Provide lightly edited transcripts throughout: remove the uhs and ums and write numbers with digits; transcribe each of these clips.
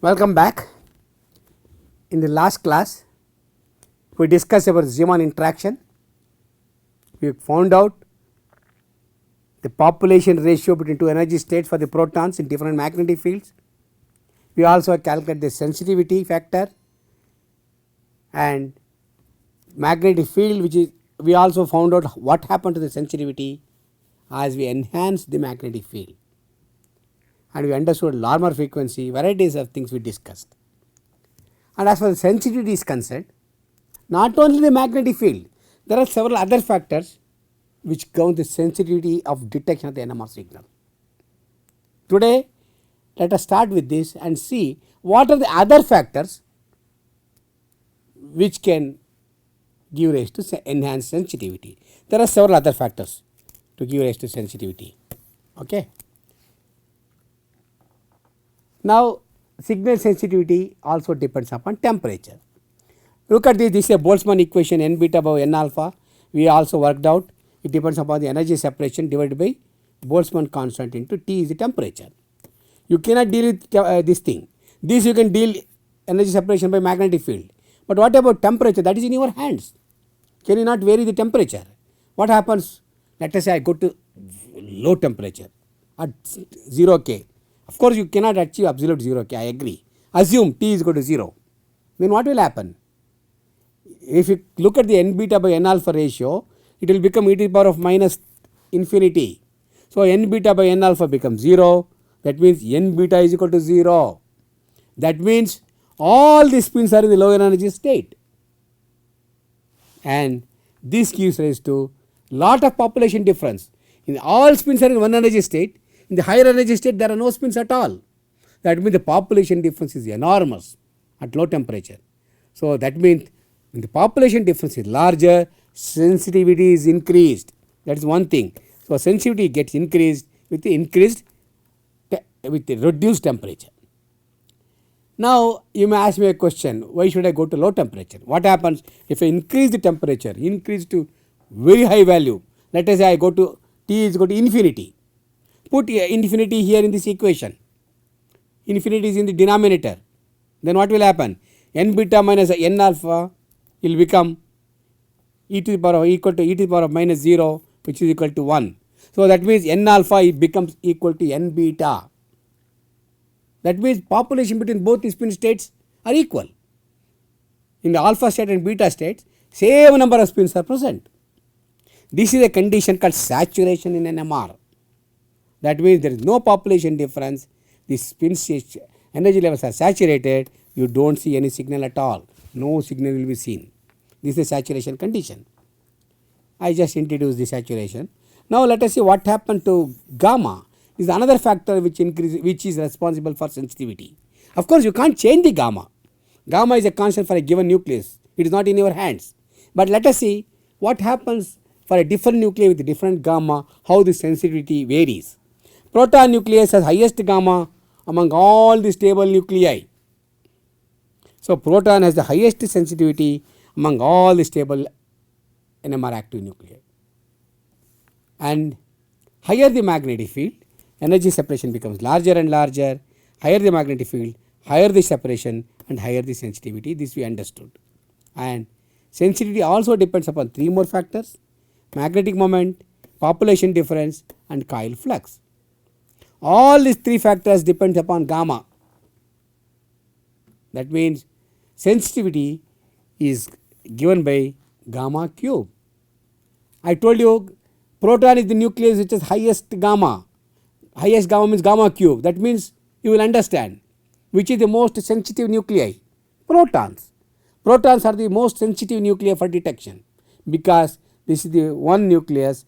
Welcome back. In the last class, we discussed about Zeeman interaction. We found out the population ratio between two energy states for the protons in different magnetic fields. We also calculated the sensitivity factor and magnetic field, which is we also found out what happened to the sensitivity as we enhanced the magnetic field, and we understood Larmor frequency, varieties of things we discussed. And as far as sensitivity is concerned, not only the magnetic field, there are several other factors which govern the sensitivity of detection of the NMR signal. Today, let us start with this and see what are the other factors which can give rise to enhanced sensitivity. There are several other factors to give rise to sensitivity. Okay. Now, signal sensitivity also depends upon temperature. Look at this is a Boltzmann equation n beta by n alpha. We also worked out it depends upon the energy separation divided by Boltzmann constant into T is the temperature. You cannot deal with this thing. This you can deal energy separation by magnetic field. But what about temperature? That is in your hands. Can you not vary the temperature? What happens? Let us say I go to low temperature at 0 K. Of course, you cannot achieve absolute 0 K, I agree. Assume T is equal to 0. Then what will happen? If you look at the n beta by n alpha ratio, it will become e to the power of minus infinity. So, n beta by n alpha becomes 0. That means n beta is equal to 0. That means all the spins are in the lower energy state. And this gives rise to lot of population difference. In all spins are in one energy state. In the higher energy state, there are no spins at all. That means the population difference is enormous at low temperature. So, that means when the population difference is larger, sensitivity is increased. That is one thing. So, sensitivity gets increased with the reduced temperature. Now, you may ask me a question, why should I go to low temperature? What happens if I increase the temperature, increase to very high value? Let us say I go to T is equal to infinity. Put infinity here in this equation. Infinity is in the denominator. Then what will happen? N beta minus n alpha will become e to the power equal to e to the power of minus 0, which is equal to 1. So, that means n alpha becomes equal to n beta. That means population between both the spin states are equal. In the alpha state and beta states, same number of spins are present. This is a condition called saturation in NMR. That means there is no population difference, the spin state energy levels are saturated, you do not see any signal at all, no signal will be seen. This is a saturation condition. I just introduced the saturation. Now, let us see what happened to gamma. Is another factor which is responsible for sensitivity. Of course, you can't change the gamma. Gamma is a constant for a given nucleus. It is not in your hands. But let us see what happens for a different nuclei with different gamma, how the sensitivity varies. Proton nucleus has highest gamma among all the stable nuclei. So, proton has the highest sensitivity among all the stable NMR active nuclei. And higher the magnetic field, energy separation becomes larger and larger. Higher the magnetic field, higher the separation and higher the sensitivity. This we understood. And sensitivity also depends upon three more factors: magnetic moment, population difference and coil flux. All these three factors depend upon gamma. That means sensitivity is given by gamma cube. I told you proton is the nucleus which is highest gamma. Highest gamma means gamma cube. That means you will understand which is the most sensitive nuclei. Protons. Protons are the most sensitive nuclei for detection because this is the one nucleus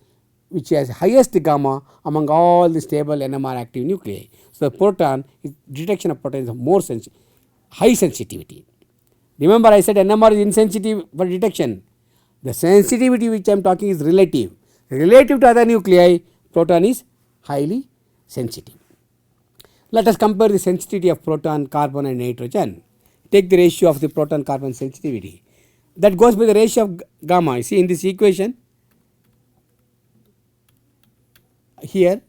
which has highest gamma among all the stable NMR active nuclei. So, the proton detection of proton is more high sensitivity. Remember, I said NMR is insensitive for detection. The sensitivity which I am talking is relative. Relative to other nuclei, proton is highly sensitive. Let us compare the sensitivity of proton, carbon and nitrogen. Take the ratio of the proton carbon sensitivity. That goes by the ratio of gamma. You see in this equation, here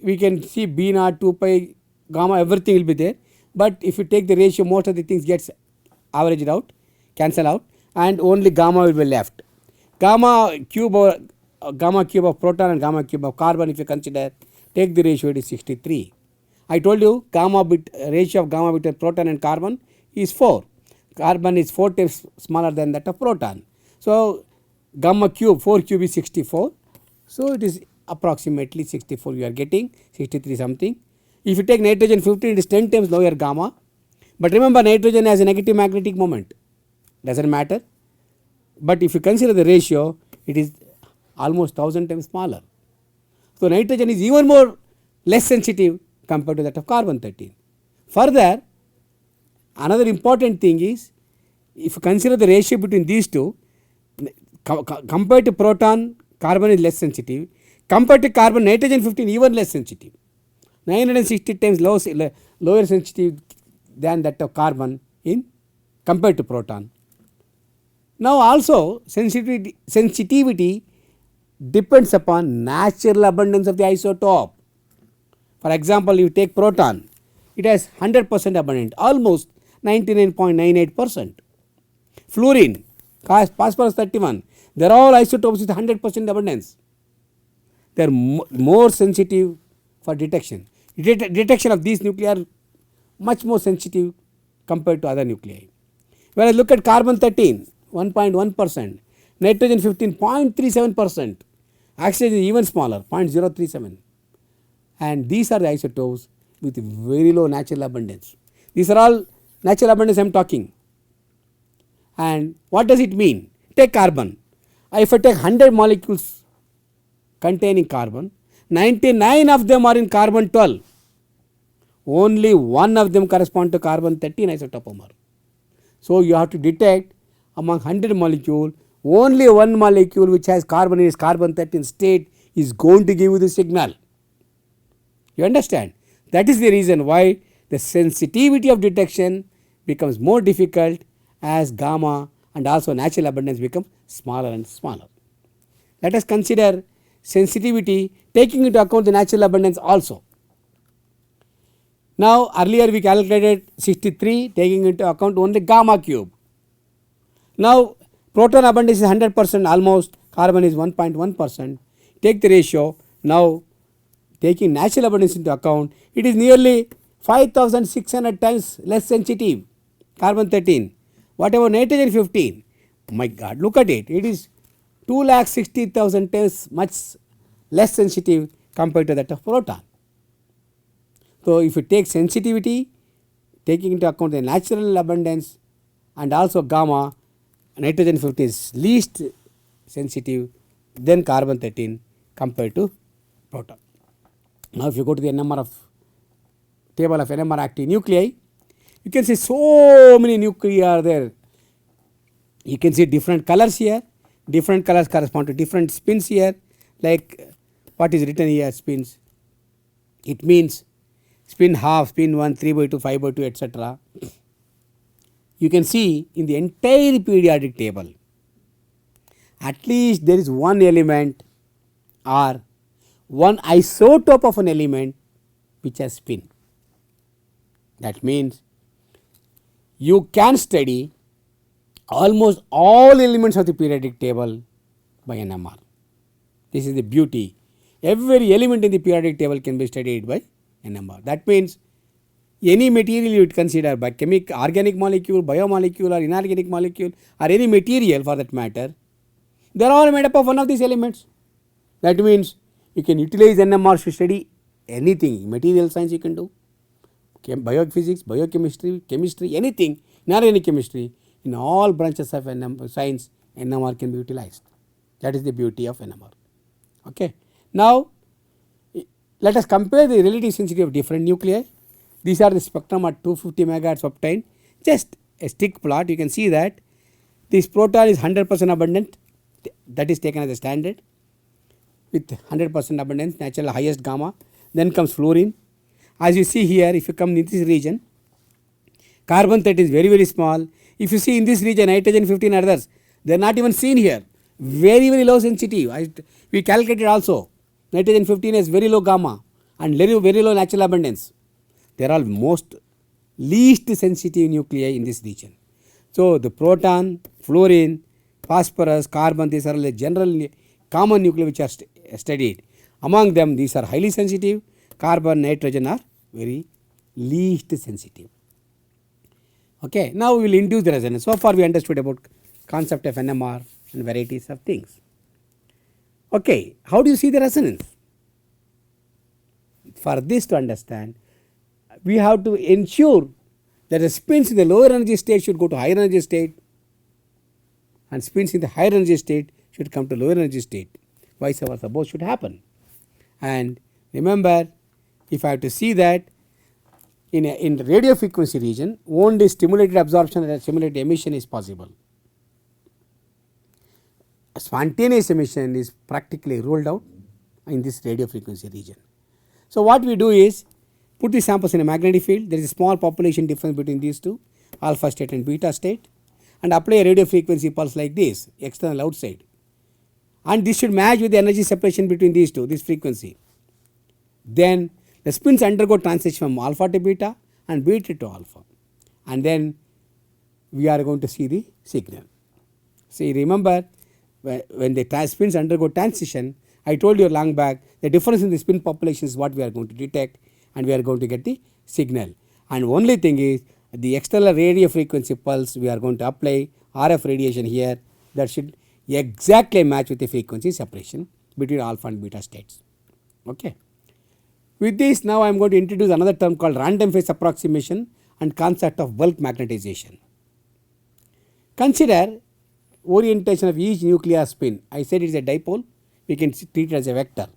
we can see B naught, 2 pi, gamma, everything will be there. but if you take the ratio, most of the things gets averaged out, cancel out, and only gamma will be left. Gamma cube of proton and gamma cube of carbon, if you consider, take the ratio, it is 63. I told you ratio of gamma between proton and carbon is 4. Carbon is 4 times smaller than that of proton. So gamma cube, 4 cube is 64. So it is approximately 64 you are getting, 63 something. If you take nitrogen 15, it is 10 times lower gamma. But remember, nitrogen has a negative magnetic moment, does not matter. But if you consider the ratio, it is almost 1000 times smaller. So nitrogen is even more less sensitive compared to that of carbon 13. Further, another important thing is, if you consider the ratio between these two, compared to proton, carbon is less sensitive. Compared to carbon, nitrogen 15 even less sensitive. 960 times lower sensitive than that of carbon in compared to proton. Now also sensitivity depends upon natural abundance of the isotope. For example, you take proton, it has 100% abundant, almost 99.98%. Fluorine, phosphorus 31, they are all isotopes with 100% abundance. They are more sensitive for detection. Detection of these nuclei are much more sensitive compared to other nuclei. Whereas look at carbon 13, 1.1%, nitrogen 15, 0.37%, oxygen is even smaller, 0.037. And these are the isotopes with very low natural abundance. These are all natural abundance I am talking. And what does it mean? Take carbon. If I take 100 molecules containing carbon, 99 of them are in carbon 12. Only one of them correspond to carbon 13 isotopomere. So you have to detect among 100 molecules, only one molecule which has carbon in its carbon 13 state is going to give you the signal. You understand? That is the reason why the sensitivity of detection becomes more difficult as gamma and also natural abundance becomes smaller and smaller. Let us consider sensitivity taking into account the natural abundance also. Now earlier we calculated 63 taking into account only gamma cube. Now proton abundance is 100% almost, carbon is 1.1%. Take the ratio, now taking natural abundance into account, it is nearly 5600 times less sensitive, carbon 13. What about nitrogen 15? My God, look at it, it is 2,60,000 times much less sensitive compared to that of proton. So if you take sensitivity, taking into account the natural abundance and also gamma, nitrogen 15 is least sensitive than carbon 13 compared to proton. Now if you go to the NMR of table of NMR active nuclei, you can see so many nuclei are there. You can see different colors here, different colors correspond to different spins here, like what is written here spins. It means spin half, spin 1, 3/2, 5/2, etc. You can see in the entire periodic table, at least there is one element or one isotope of an element which has spin. That means you can study almost all elements of the periodic table by NMR. This is the beauty. Every element in the periodic table can be studied by NMR. That means any material you would consider by organic molecule, biomolecule or inorganic molecule or any material for that matter, they are all made up of one of these elements. That means you can utilize NMR to study anything, material science you can do, biophysics, biochemistry, chemistry, anything, inorganic chemistry, in all branches of science NMR can be utilized. That is the beauty of NMR. Okay. Now let us compare the relative sensitivity of different nuclei. These are the spectrum at 250 megahertz obtained. Just a stick plot, you can see that this proton is 100% abundant, that is taken as a standard with 100% abundance, natural highest gamma. Then comes fluorine. As you see here, if you come in this region, carbon 13 is very small. If you see in this region, nitrogen 15 others, they are not even seen here, very low sensitive. We calculated also, nitrogen 15 has very low gamma and very low natural abundance. They are all most least sensitive nuclei in this region. So, the proton, fluorine, phosphorus, carbon, these are the general common nuclei which are studied. Among them, these are highly sensitive, carbon, nitrogen are very least sensitive. Okay. Now, we will induce the resonance. So far, we understood about concept of NMR and varieties of things. Okay. How do you see the resonance? For this to understand, we have to ensure that the spins in the lower energy state should go to higher energy state, and spins in the higher energy state should come to lower energy state. Vice versa, both should happen. And remember, if I have to see that in the radio frequency region, only stimulated absorption and stimulated emission is possible. Spontaneous emission is practically ruled out in this radio frequency region. So, what we do is put the samples in a magnetic field. There is a small population difference between these two, alpha state and beta state, and apply a radio frequency pulse like this, external outside, and this should match with the energy separation between these two, this frequency. Then the spins undergo transition from alpha to beta and beta to alpha, and then we are going to see the signal. See, remember, when the spins undergo transition, I told you long back, the difference in the spin population is what we are going to detect, and we are going to get the signal. And only thing is, the external radio frequency pulse, we are going to apply RF radiation here, that should exactly match with the frequency separation between alpha and beta states. Okay. With this, now I am going to introduce another term called random phase approximation and concept of bulk magnetization. Consider orientation of each nuclear spin. I said it is a dipole, we can treat it as a vector.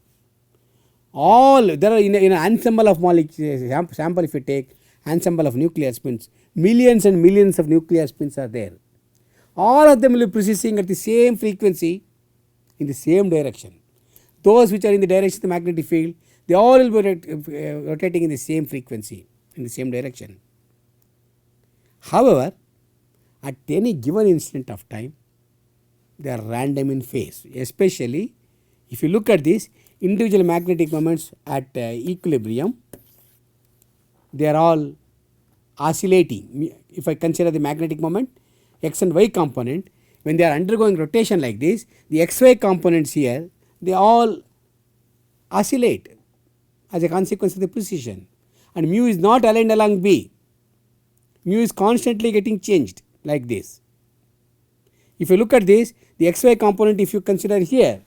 All there are in an ensemble of molecules, sample if you take ensemble of nuclear spins, millions and millions of nuclear spins are there. All of them will be precessing at the same frequency in the same direction. Those which are in the direction of the magnetic field, they all will be rotating in the same frequency, in the same direction. However, at any given instant of time, they are random in phase, especially if you look at this individual magnetic moments at equilibrium, they are all oscillating. If I consider the magnetic moment, x and y component, when they are undergoing rotation like this, the xy components here, they all oscillate as a consequence of the precession, and mu is not aligned along B, mu is constantly getting changed like this. If you look at this, the xy component, if you consider here,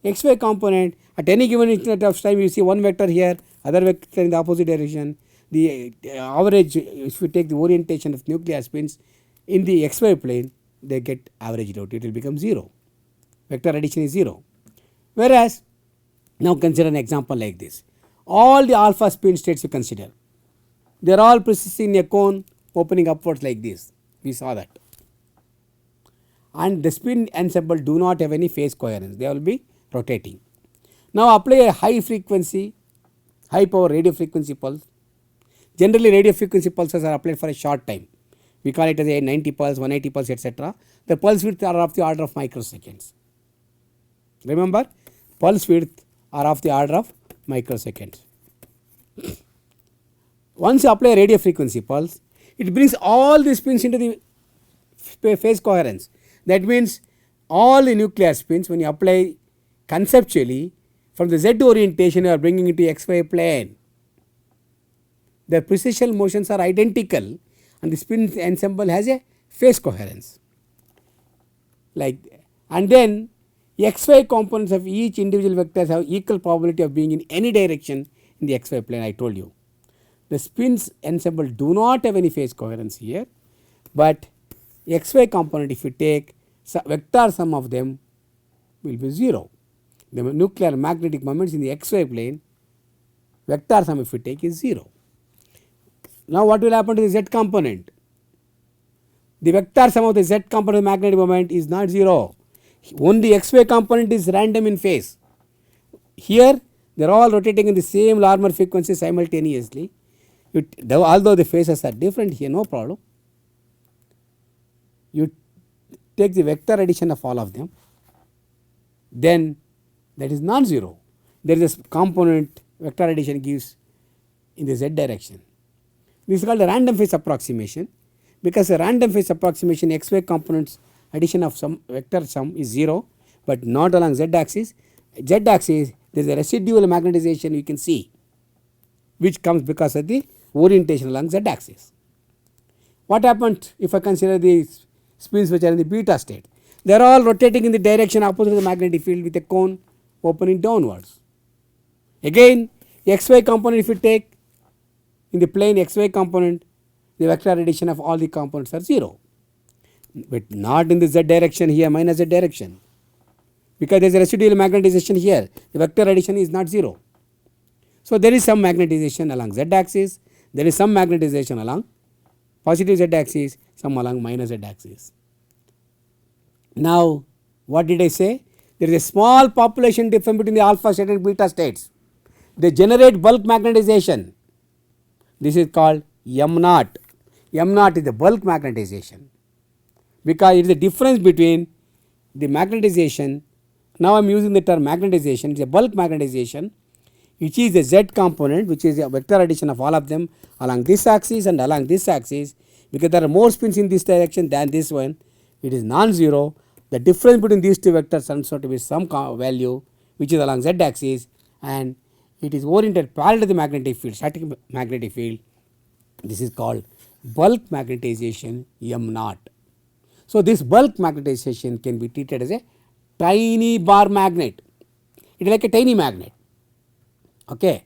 xy component at any given instant of time, you see one vector here, other vector in the opposite direction. The average, if you take the orientation of nuclear spins in the xy plane, they get averaged out, it will become 0, vector addition is 0. Whereas, now consider an example like this, all the alpha spin states you consider, they are all precessing a cone opening upwards like this, we saw that, and the spin ensemble do not have any phase coherence, they will be rotating. Now apply a high frequency, high power radio frequency pulse. Generally radio frequency pulses are applied for a short time, we call it as a 90 pulse, 180 pulse, etc. The pulse width are of the order of microseconds. Remember, pulse width are of the order of microseconds. Once you apply a radio frequency pulse, it brings all the spins into the phase coherence. That means all the nuclear spins, when you apply conceptually from the z orientation, you are bringing it to xy plane. The precessional motions are identical and the spin ensemble has a phase coherence. And then xy components of each individual vectors have equal probability of being in any direction in the xy plane, I told you. The spins ensemble do not have any phase coherence here, but xy component, if you take vector sum of them, will be 0. The nuclear magnetic moments in the xy plane, vector sum if you take is 0. Now what will happen to the z component? The vector sum of the z component of the magnetic moment is not 0. Only xy component is random in phase. Here they are all rotating in the same Larmor frequency simultaneously. Although the phases are different here, no problem. You take the vector addition of all of them, then that is non-zero. There is a component vector addition gives in the z direction. This is called a random phase approximation, because a random phase approximation xy components addition of some vector sum is 0, but not along z axis. Z axis there is a residual magnetization you can see, which comes because of the orientation along z axis. What happens if I consider the spins which are in the beta state? They are all rotating in the direction opposite to the magnetic field with a cone opening downwards. Again, xy component, if you take in the plane xy component, the vector addition of all the components are 0, but not in the z direction here, minus z direction, because there is a residual magnetization here, the vector addition is not 0. So, there is some magnetization along z axis, there is some magnetization along positive z axis, some along minus z axis. Now, what did I say? There is a small population difference between the alpha state and beta states. They generate bulk magnetization. This is called M naught. M naught is the bulk magnetization, because it is the difference between the magnetization. Now I am using the term magnetization, it is a bulk magnetization, which is the z component, which is a vector addition of all of them along this axis and along this axis, because there are more spins in this direction than this one. It is non-zero. The difference between these two vectors turns out to be some value which is along z axis, and it is oriented parallel to the magnetic field, static magnetic field. This is called bulk magnetization M naught. So, this bulk magnetization can be treated as a tiny bar magnet. It is like a tiny magnet. Okay.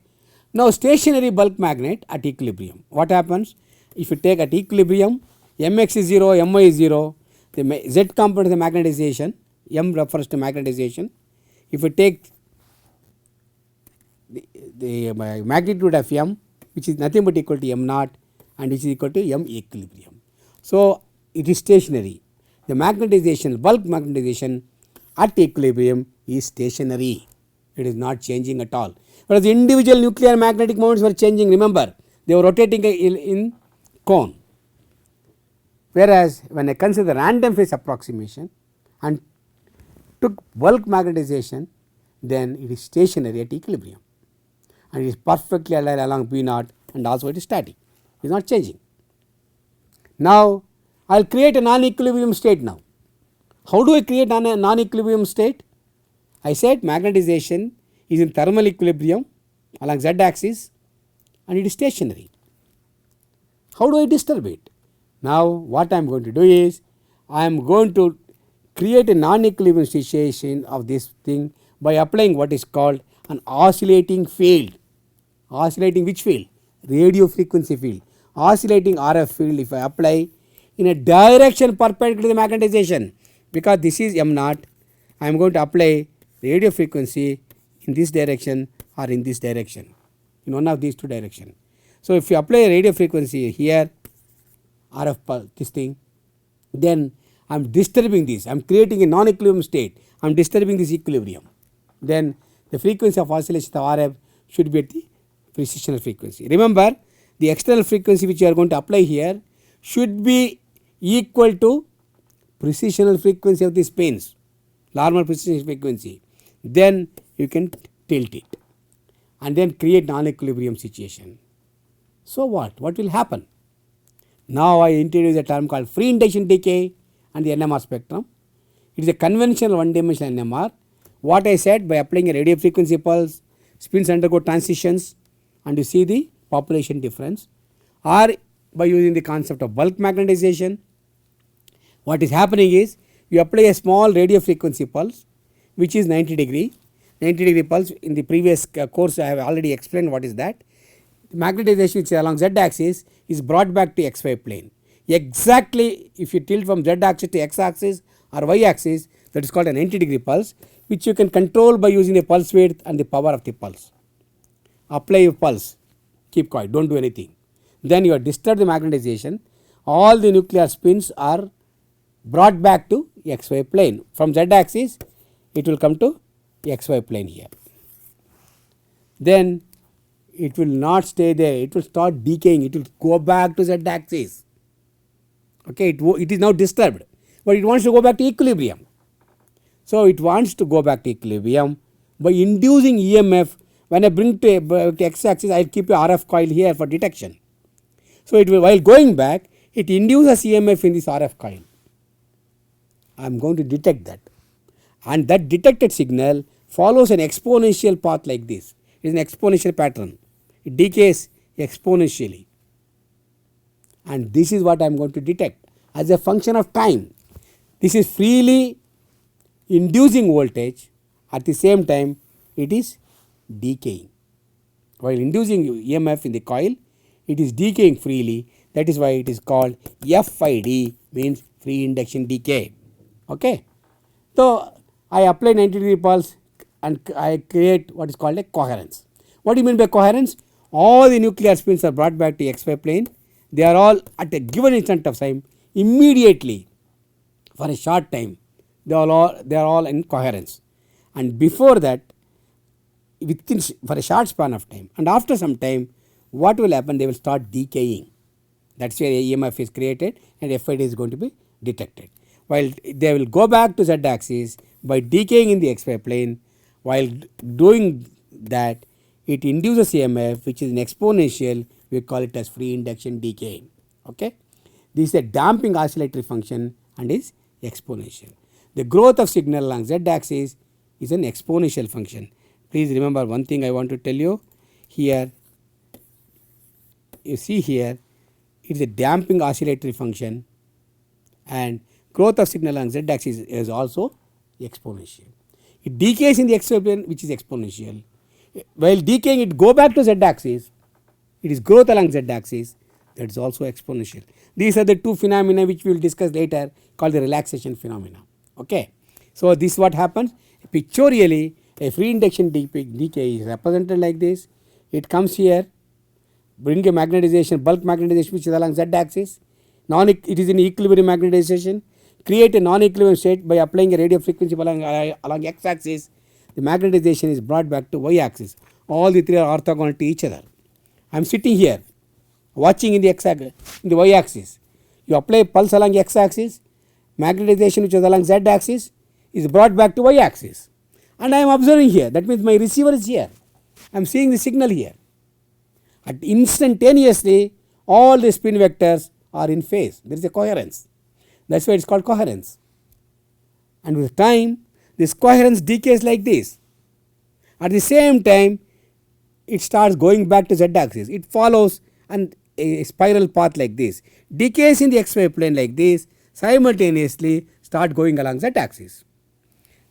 Now, stationary bulk magnet at equilibrium. What happens? If you take at equilibrium, Mx is 0, My is 0, the Z component is the magnetization, M refers to magnetization. If you take the magnitude of M, which is nothing but equal to M naught, and which is equal to M equilibrium. So, it is stationary. The magnetization, bulk magnetization at equilibrium is stationary. It is not changing at all. Whereas the individual nuclear magnetic moments were changing, remember, they were rotating in cone. Whereas when I consider random phase approximation and took bulk magnetization, then it is stationary at equilibrium, and it is perfectly aligned along B naught, and also it is static, it is not changing. Now, I will create a non-equilibrium state now. How do I create a non-equilibrium state? I said magnetization is in thermal equilibrium along z axis and it is stationary. How do I disturb it? Now, what I am going to do is, I am going to create a non-equilibrium situation of this thing by applying what is called an oscillating field. Oscillating which field? Radio frequency field. Oscillating RF field if I apply in a direction perpendicular to the magnetization, because this is M naught, I am going to apply radio frequency in this direction or in this direction, in one of these two directions. So, if you apply a radio frequency here, RF this thing, then I am disturbing this, I am creating a non-equilibrium state, I am disturbing this equilibrium. Then the frequency of oscillation of RF should be at the precisional frequency. Remember, the external frequency which you are going to apply here should be equal to precisional frequency of the spins, normal precision frequency. Then you can tilt it and then create non-equilibrium situation. So, what will happen? Now, I introduce a term called free induction decay and the NMR spectrum. It is a conventional one dimensional NMR. What I said, by applying a radio frequency pulse, spins undergo transitions and you see the population difference, or by using the concept of bulk magnetization. What is happening is, you apply a small radio frequency pulse which is 90 degree pulse. In the previous course I have already explained what is that. The magnetization which is along z axis is brought back to xy plane. Exactly, if you tilt from z axis to x axis or y axis, that is called a 90 degree pulse, which you can control by using the pulse width and the power of the pulse. Apply a pulse, keep quiet, do not do anything. Then you have disturbed the magnetization, all the nuclear spins are brought back to xy plane. From z axis it will come to xy plane here. Then it will not stay there, it will start decaying, it will go back to z axis. Okay, it is now disturbed, but it wants to go back to equilibrium. So, it wants to go back to equilibrium by inducing EMF. When I bring to x axis, I will keep a RF coil here for detection. So it will, while going back, it induces EMF in this RF coil. I am going to detect that, and that detected signal follows an exponential path like this. It is an exponential pattern. It decays exponentially, and this is what I am going to detect as a function of time. This is freely inducing voltage, at the same time it is decaying. While inducing EMF in the coil, it is decaying freely. That is why it is called FID, means free induction decay. Okay. So I apply 90-degree pulse and I create what is called a coherence. What do you mean by coherence? All the nuclear spins are brought back to XY plane. They are all at a given instant of time immediately for a short time. They are all in coherence, and before that, within for a short span of time, and after some time, what will happen? They will start decaying. That is where EMF is created and FID is going to be detected. While they will go back to Z axis by decaying in the XY plane. While doing that, it induces EMF, which is an exponential. We call it as free induction decay. Okay, this is a damping oscillatory function and is exponential. The growth of signal along Z axis is an exponential function. Please remember one thing I want to tell you here. You see here, it is a damping oscillatory function, and growth of signal along Z axis is also exponential. It decays in the XY plane, which is exponential. While decaying, it go back to Z axis. It is growth along Z axis, that is also exponential. These are the two phenomena which we will discuss later, called the relaxation phenomena. Okay. So this is what happens pictorially. A free induction decay is represented like this. It comes here, bring a magnetization, bulk magnetization, which is along Z axis. It is in equilibrium magnetization. Create a non-equilibrium state by applying a radio frequency along X axis. The magnetization is brought back to Y axis. All the three are orthogonal to each other. I am sitting here watching in the Y axis. You apply a pulse along X axis, magnetization which is along Z axis is brought back to Y axis, and I am observing here. That means my receiver is here. I am seeing the signal here. At instantaneously, all the spin vectors are in phase. There is a coherence. That is why it is called coherence. And with time, this coherence decays like this. At the same time, it starts going back to Z axis. It follows a spiral path like this. Decays in the XY plane like this, simultaneously start going along Z axis.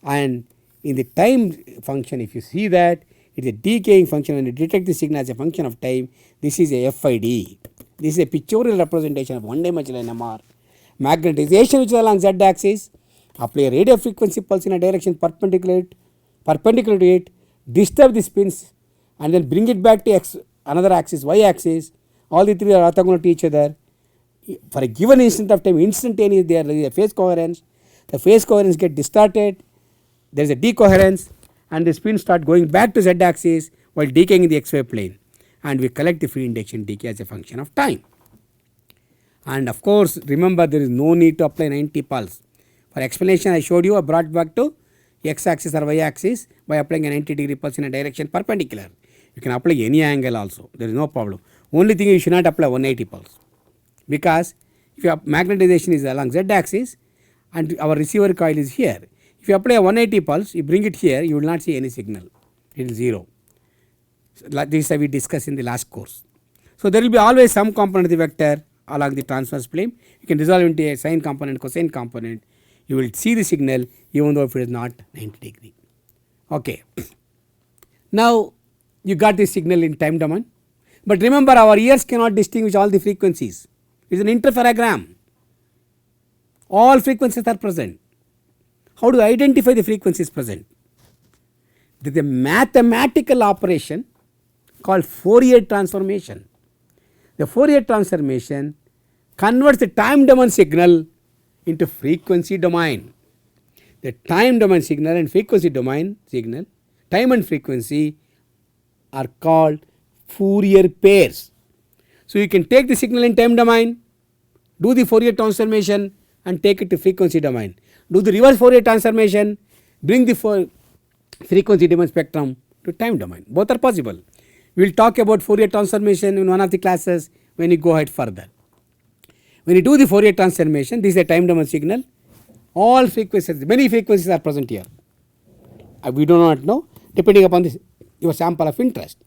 And in the time function, if you see that, it is a decaying function. When you detect the signal as a function of time, this is a FID. This is a pictorial representation of one dimensional NMR. Magnetization which is along Z axis, apply a radio frequency pulse in a direction perpendicular to it, disturb the spins, and then bring it back to another axis, Y axis. All the three are orthogonal to each other. For a given instant of time, instantaneous, there is a phase coherence. The phase coherence get distorted. There is a decoherence, and the spins start going back to Z axis while decaying in the XY plane, and we collect the free induction decay as a function of time. And of course, remember, there is no need to apply 90 pulse. For explanation, I showed you, I brought back to X axis or Y axis by applying a 90-degree pulse in a direction perpendicular. You can apply any angle also, there is no problem. Only thing, you should not apply 180 pulse, because if your magnetization is along Z axis and our receiver coil is here, if you apply a 180 pulse, you bring it here, you will not see any signal, it is 0. So this we discussed in the last course. So there will be always some component of the vector along the transverse plane. You can resolve into a sine component, cosine component. You will see the signal even though if it is not 90 degree. Okay. Now you got the signal in time domain, but remember, our ears cannot distinguish all the frequencies. It is an interferogram. All frequencies are present. How do you identify the frequencies present? There is a mathematical operation called Fourier transformation. The Fourier transformation converts the time domain signal into frequency domain. The time domain signal and frequency domain signal, time and frequency, are called Fourier pairs. So you can take the signal in time domain, do the Fourier transformation and take it to frequency domain. Do the reverse Fourier transformation, bring the frequency domain spectrum to time domain. Both are possible. We will talk about Fourier transformation in one of the classes, when you go ahead further. When you do the Fourier transformation, this is a time domain signal. All frequencies, many frequencies are present here. We do not know, depending upon this, your sample of interest.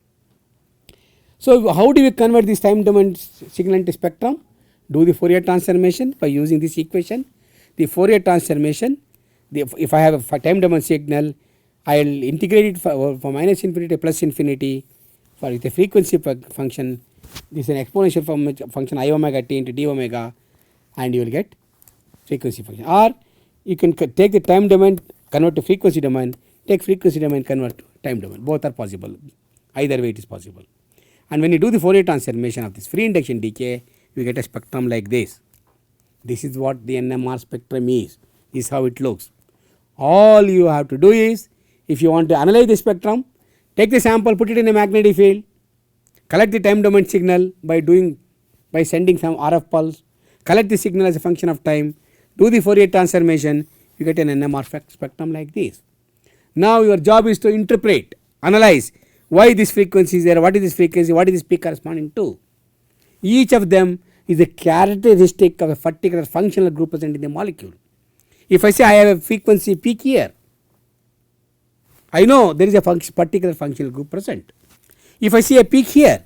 So, how do we convert this time domain signal into spectrum? Do the Fourier transformation by using this equation. The Fourier transformation, if I have a time domain signal, I will integrate it from minus infinity to plus infinity for the frequency function. This is an exponential function I omega t into d omega, and you will get frequency function. Or you can take the time domain, convert to frequency domain, take frequency domain, convert to time domain. Both are possible. Either way it is possible. And when you do the Fourier transformation of this free induction decay, you get a spectrum like this. This is what the NMR spectrum is. This is how it looks. All you have to do is, if you want to analyze the spectrum, take the sample, put it in a magnetic field, collect the time domain signal by sending some RF pulse, collect the signal as a function of time, do the Fourier transformation, you get an NMR spectrum like this. Now your job is to interpret, analyze why this frequency is there, what is this frequency, what is this peak corresponding to. Each of them is a characteristic of a particular functional group present in the molecule. If I say I have a frequency peak here, I know there is a particular functional group present. If I see a peak here,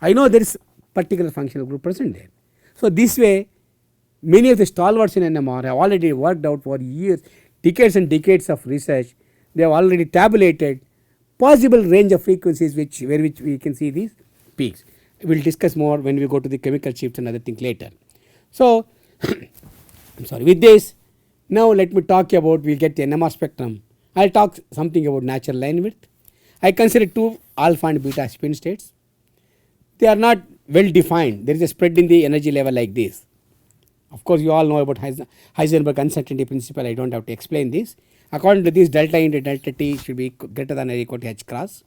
I know there is particular functional group present there. So, this way many of the stalwarts in NMR have already worked out for years, decades and decades of research. They have already tabulated possible range of frequencies which we can see these peaks. We will discuss more when we go to the chemical shifts and other things later. So, I am sorry, with this, now let me talk about, we will get the NMR spectrum. I will talk something about natural line width. I consider two alpha and beta spin states. They are not well defined. There is a spread in the energy level like this. Of course, you all know about Heisenberg uncertainty principle. I do not have to explain this. According to this, delta into delta t should be greater than or equal to h cross.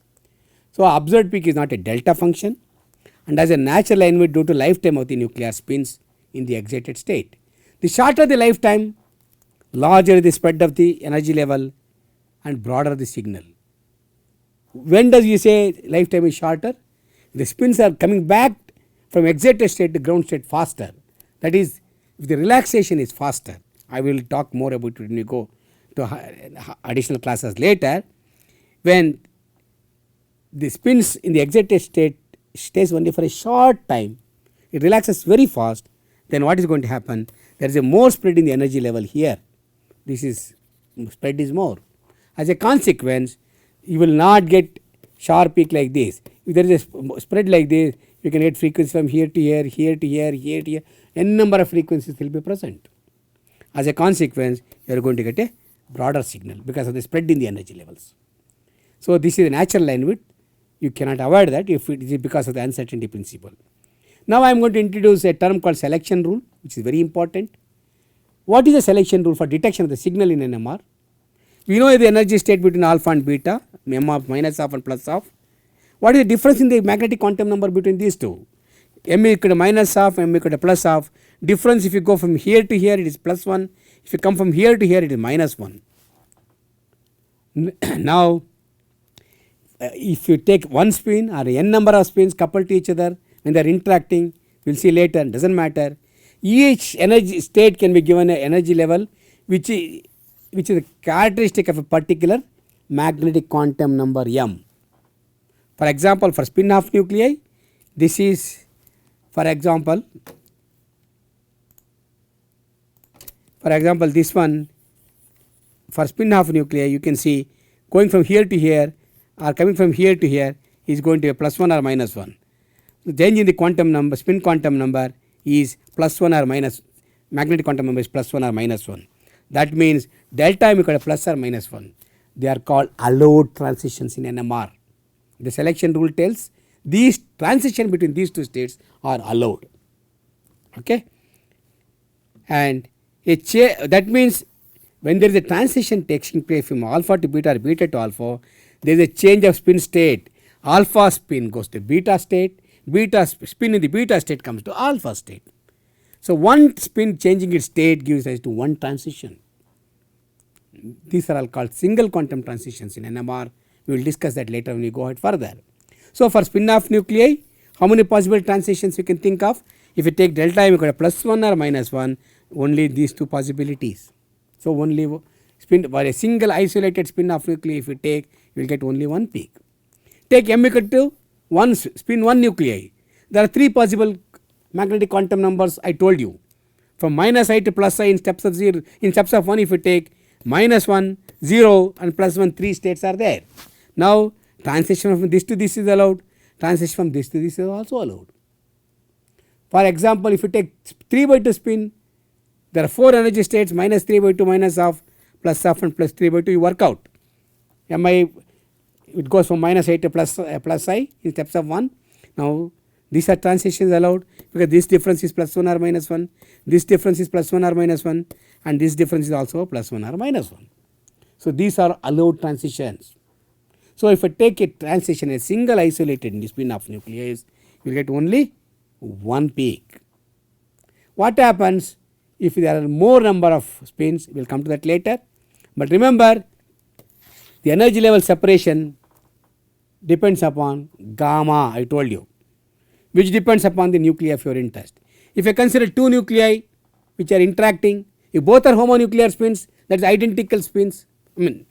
So, observed peak is not a delta function and has a natural line width due to lifetime of the nuclear spins in the excited state. The shorter the lifetime, larger the spread of the energy level and broader the signal. When does you say lifetime is shorter? The spins are coming back from excited state to ground state faster. That is, if the relaxation is faster. I will talk more about it when we go to additional classes later. When the spins in the excited state stays only for a short time, it relaxes very fast, then what is going to happen? There is a more spread in the energy level here. This is spread is more. As a consequence, you will not get sharp peak like this. If there is a spread like this, you can get frequency from here to here, here to here, here to here. N number of frequencies will be present. As a consequence, you are going to get a broader signal because of the spread in the energy levels. So, this is a natural line width. You cannot avoid that if it is because of the uncertainty principle. Now, I am going to introduce a term called selection rule, which is very important. What is the selection rule for detection of the signal in NMR? We know the energy state between alpha and beta, m of minus half and plus half. What is the difference in the magnetic quantum number between these two? M equal to minus half, M equal to plus half. Difference, if you go from here to here, it is plus 1. If you come from here to here, it is minus 1. Now, if you take one spin or n number of spins coupled to each other, when they are interacting, we will see later, does not matter. Each energy state can be given an energy level which is a characteristic of a particular magnetic quantum number m. For example, for spin half nuclei, this is for example this one for spin half nuclei, you can see going from here to here or coming from here to here is going to be a plus 1 or minus 1. The change in the quantum number, spin quantum number is plus 1 or minus, magnetic quantum number is plus 1 or minus 1. That means delta m equal to plus or minus 1. They are called allowed transitions in NMR. The selection rule tells these transition between these two states are allowed. Okay? And that means when there is a transition taking place from alpha to beta or beta to alpha, there is a change of spin state. Alpha spin goes to beta state, beta spin in the beta state comes to alpha state. So, one spin changing its state gives rise to one transition. These are all called single quantum transitions in NMR. We will discuss that later when we go ahead further. So, for spin half nuclei, How many possible transitions you can think of? If you take delta m equal to plus 1 or minus 1, only these two possibilities. So, only spin for a single isolated spin of nuclei, if you take, you will get only one peak. Take m equal to 1 spin 1 nuclei. There are 3 possible magnetic quantum numbers I told you. From minus I to plus I in steps of 0, in steps of 1, if you take minus 1, 0 and plus 1, 3 states are there. Now, transition from this to this is allowed, transition from this to this is also allowed. For example, if you take 3 by 2 spin, there are 4 energy states, minus 3 by 2, minus half, plus half and plus 3 by 2, you work out. Mi, it goes from minus I to plus I in steps of 1. Now, these are transitions allowed, because this difference is plus 1 or minus 1, this difference is plus 1 or minus 1, and this difference is also plus 1 or minus 1. So, these are allowed transitions. So, if I take a transition, a single isolated spin of nucleus, you will get only one peak. What happens if there are more number of spins? We will come to that later. But remember, the energy level separation depends upon gamma, I told you, which depends upon the nuclei of your interest. If you consider 2 nuclei which are interacting, if both are homonuclear spins, that is identical spins, I mean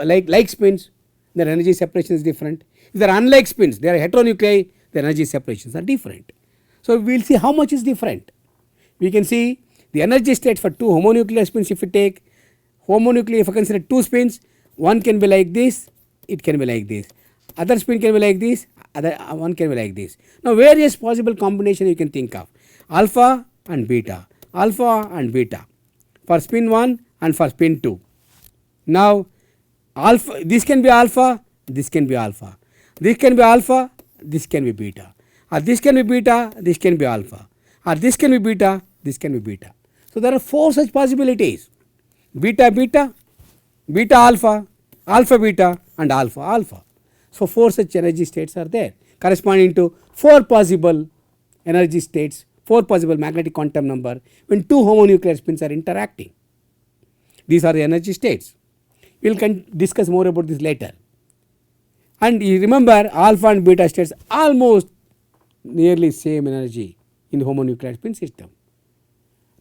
like spins, their energy separation is different. If they are unlike spins, they are heteronuclei, their energy separations are different. So, we will see how much is different. We can see the energy states for 2 homonuclear spins. If you take homonuclear, if you consider 2 spins, one can be like this, it can be like this, other spin can be like this, other one can be like this. Now, various possible combination you can think of, alpha and beta for spin 1 and for spin 2. Now, alpha, this can be alpha, this can be alpha, this can be alpha, this can be beta, or this can be beta, this can be alpha, or this can be beta, this can be beta. So, there are 4 such possibilities: beta beta, beta alpha, alpha beta and alpha alpha. So, 4 such energy states are there, corresponding to 4 possible energy states, 4 possible magnetic quantum number when 2 homonuclear spins are interacting. These are the energy states. We will discuss more about this later. And you remember, alpha and beta states almost nearly same energy in the homonuclear spin system.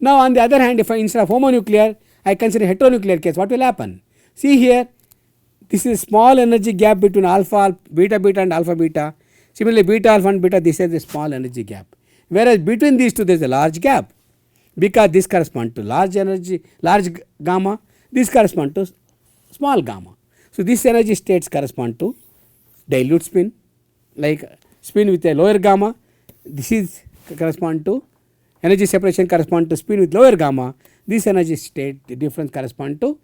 Now, on the other hand, if I instead of homonuclear, I consider heteronuclear case, what will happen? See here, this is a small energy gap between alpha, beta beta and alpha beta. Similarly, beta alpha and beta, this is a small energy gap. Whereas between these two, there is a large gap, because this corresponds to large energy, large gamma, this corresponds to small gamma. So, these energy states correspond to dilute spin, like spin with a lower gamma, this is correspond to energy separation correspond to spin with lower gamma, this energy state the difference correspond to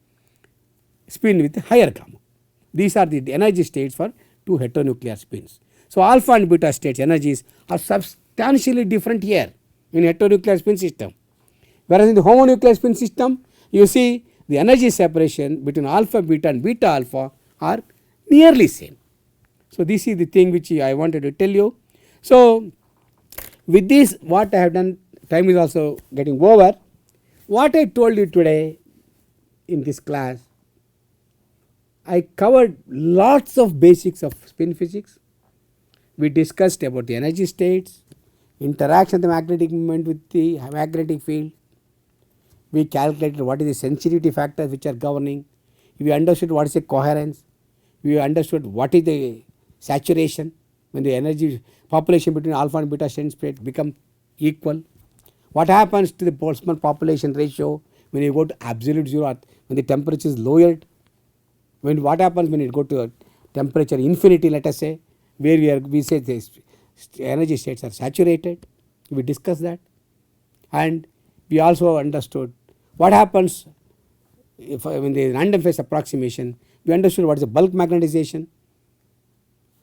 spin with higher gamma. These are the energy states for 2 heteronuclear spins. So, alpha and beta states energies are substantially different here in heteronuclear spin system, whereas in the homonuclear spin system, you see the energy separation between alpha beta and beta alpha are nearly same. So, this is the thing which I wanted to tell you. So, with this, what I have done, time is also getting over. What I told you today in this class, I covered lots of basics of spin physics. We discussed about the energy states, interaction of the magnetic moment with the magnetic field. We calculated what is the sensitivity factors which are governing. We understood what is the coherence. We understood what is the saturation when the energy population between alpha and beta state become equal. What happens to the Boltzmann population ratio when you go to absolute zero, when the temperature is lowered? When what happens when it go to a temperature infinity, let us say, where we say the energy states are saturated. We discussed that, and we also understood what happens if when the random phase approximation. We understood what is the bulk magnetization.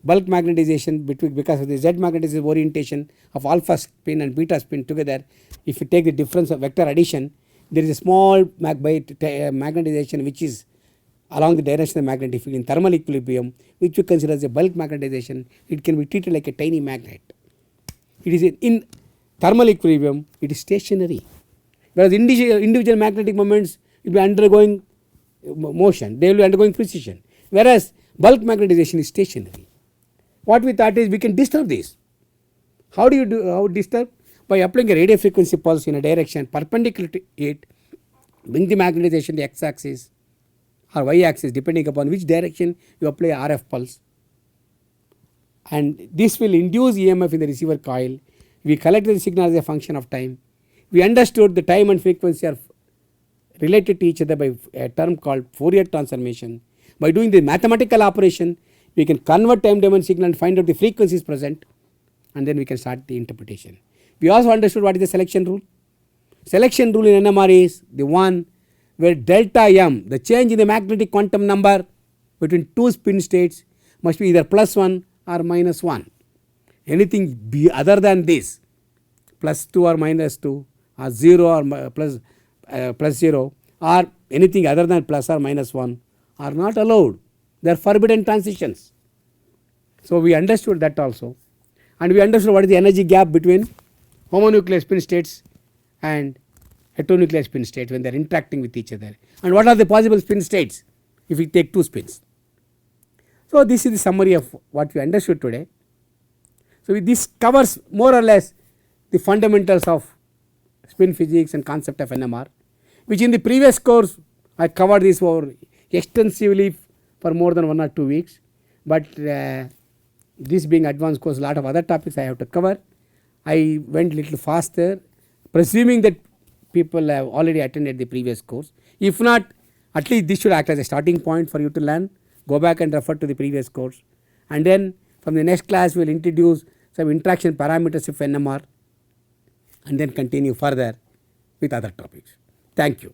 Bulk magnetization because of the Z magnetization orientation of alpha spin and beta spin together. If you take the difference of vector addition, there is a small magnetization which is along the direction of the magnetic field in thermal equilibrium, which we consider as a bulk magnetization. It can be treated like a tiny magnet. It is in thermal equilibrium, it is stationary, whereas individual magnetic moments will be undergoing motion, they will be undergoing precession, whereas bulk magnetization is stationary. What we thought is we can disturb this. How do you do, how disturb? By applying a radio frequency pulse in a direction perpendicular to it, bring the magnetization the x axis or y axis depending upon which direction you apply RF pulse, and this will induce EMF in the receiver coil. We collected the signal as a function of time. We understood the time and frequency are related to each other by a term called Fourier transformation. By doing the mathematical operation, we can convert time domain signal and find out the frequencies present, and then we can start the interpretation. We also understood what is the selection rule. Selection rule in NMR is the one where delta m, the change in the magnetic quantum number between two spin states, must be either +1 or -1. Anything be other than this, +2 or -2 or 0 or +0 or anything other than plus or -1 are not allowed. They are forbidden transitions. So we understood that also, and we understood what is the energy gap between homonuclear spin states and heteronuclear spin states when they are interacting with each other, and what are the possible spin states if we take two spins. So this is the summary of what we understood today. So this covers more or less the fundamentals of spin physics and concept of NMR, which in the previous course I covered this over extensively for more than 1 or 2 weeks, but this being advanced course, lot of other topics I have to cover. I went little faster, presuming that people have already attended the previous course. If not, at least this should act as a starting point for you to learn. Go back and refer to the previous course, and then from the next class we will introduce some interaction parameters of NMR, and then continue further with other topics. Thank you.